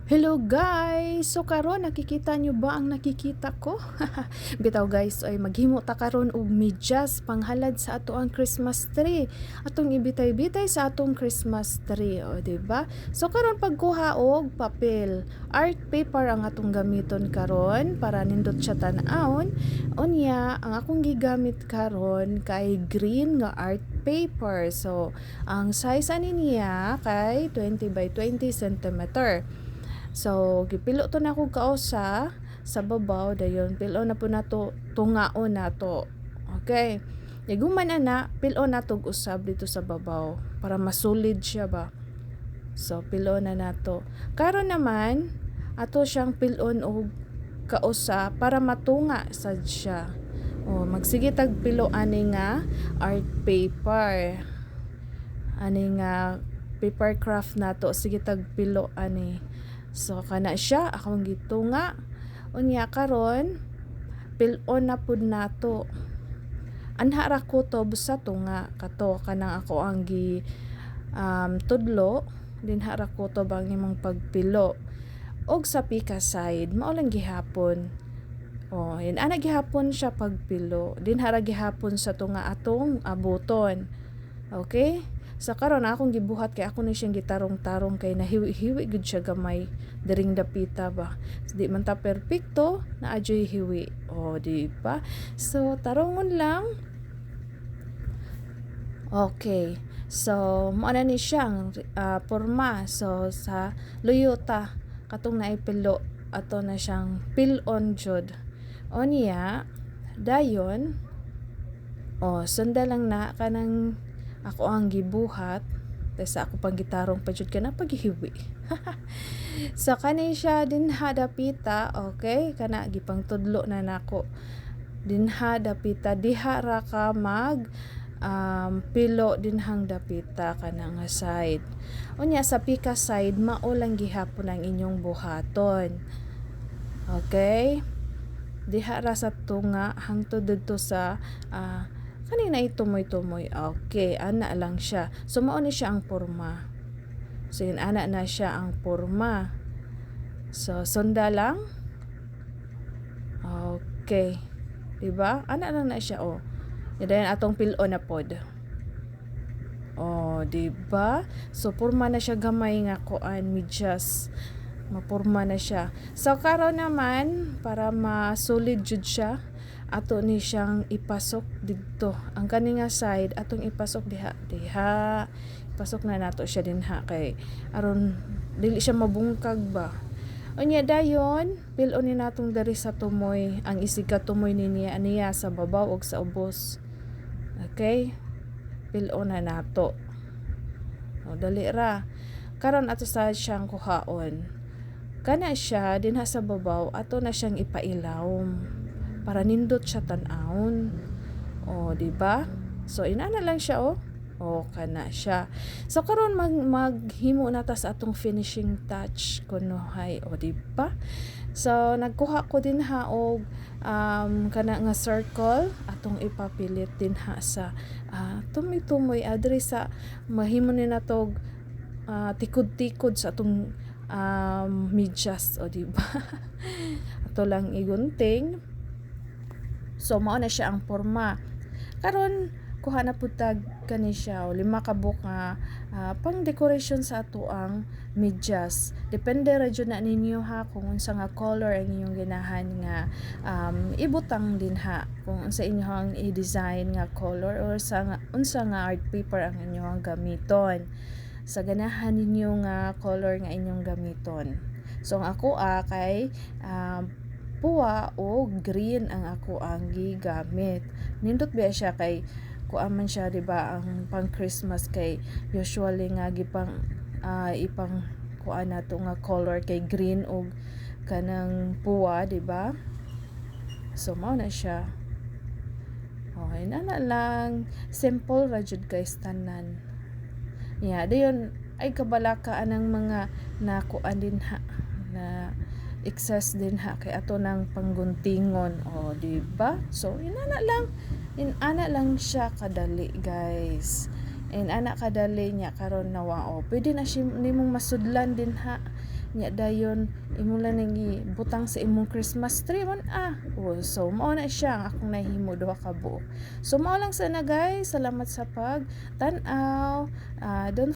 Hello guys! So karon nakikita nyo ba ang nakikita ko? Bitaw guys, ay maghimo ta karon og medyas panghalad sa ato ang Christmas tree. Atong ibitay-bitay sa atong Christmas tree, o di ba? So karon pagkuha og papel, art paper ang atong gamiton karon para nindot siya tan-awon. Unya, ang akong gigamit karon kay green nga art paper. So ang size ani niya kay 20 by 20 centimeter. So, gipilo to na ko kausa sa babaw dayon pilo na po nato tungaon nato. Okay. Yaguman ana, pilo na tog usab dito sa babaw para masulid siya ba. So, pilo na nato. Karon naman ato siyang pilon og kausa para matunga sad siya. O magsige tag pilo ani nga art paper. Ani nga paper craft nato, sige tag pilo ani. So kana siya akong gitunga. Unya karon pilon na pud nato. Anha ra ko to busa tunga kato kanang ako ang gi tudlo dinha ra ko to bang imong pagpilo. Og sa pika side mao lang gihapon. Oh, yan ana gihapon siya pagpilo. Dinha ra gihapon sa tunga atong abuton. Okay? Sa karon akong gibuhat kay ako na siyang gitarong-tarong kay nahiwi-hiwi gud siya gamay diring dapita ba. So, di man ta perpekto na adyoy hiwi. O di ba? So tarongon lang. Okay. So mo na ni siyang porma. So sa luyota katong naipilo ato na siyang pilon jud. Onya dayon sunda lang na kanang ako ang gibuhat sa ako pang gitarong pa jud kana paghihiwi. So kani siya dinha dapita, okay, kana gipang tudlo na nako. Dinha dapita diha ra ka mag pilo dinhang dapita kana nga side. Unya sa pika side mao lang gihapon ang inyong buhaton. Okay? Diha ra sa tunga hangtod didto sa kanina itumoy-tumoy. Okay, ana lang siya. So mao ni siya ang porma. So yun ana na siya ang porma. So sunda lang. Okay. Diba? Ana lang na siya Yan atong pilon na pod. Diba? So porma na siya gamay nga kuan medyas. Maporma na siya. So karon naman para masulid jud siya ato ni siyang ipasok didto ang kaninga side atong ipasok diha ipasok na nato siya dinha kay aron dili siya mabungkag ba. Unya dayon pilon ni natong diri sa tumoy ang isig ka tumoy niya sa babaw ug sa ubos. Okay, pilon na nato. Dali ra karon ato sa siyang kuhaon kana siya dinha sa babaw ato na siyang ipailawom para nindot siya tan-awon. Di ba? So inana lang siya kana siya. So karon maghimo na ta sa atong finishing touch kuno hay di ba? So nagkuha ko din og kana nga circle atong ipapilit din sa tumoy-tumoy adri sa mahimo ni natog tikod-tikod sa atong medyas di ba? Ato lang igunting. So mao na siya ang porma. Karon kuha na pud tag kani siya 5 ka buok nga pang decoration sa ato ang medyas. Depende ra jud na ninyo ha kung unsa nga color ang inyong ganahan nga ibutang din ha kung unsa inyong i-design nga color or unsa nga art paper ang inyong gamiton. Sa ganahan ninyo nga color nga inyong gamiton. So ang ako kay puwa o green ang ako ang gigamit. Nindot ba siya kay kuan man siya diba ang pang Christmas kay usually nga gipang ipang kuan nato nga color kay green og kanang puwa diba. So mao na siya. Okay na lang simple ra jud guys tanan. Dayon ay kabalaka anang mga nakuan din ha na excess din ha kay ato nang pangguntingon di ba? So inana lang siya kadali guys. Inana kadali niya karon nawa pwede na siya nimong masudlan din ha nya dayon imo lang nang butang sa imong Christmas tree man so mao na siya ang akong nahimo duha ka buok. So mao lang sana guys, salamat sa pag tan-aw. Don't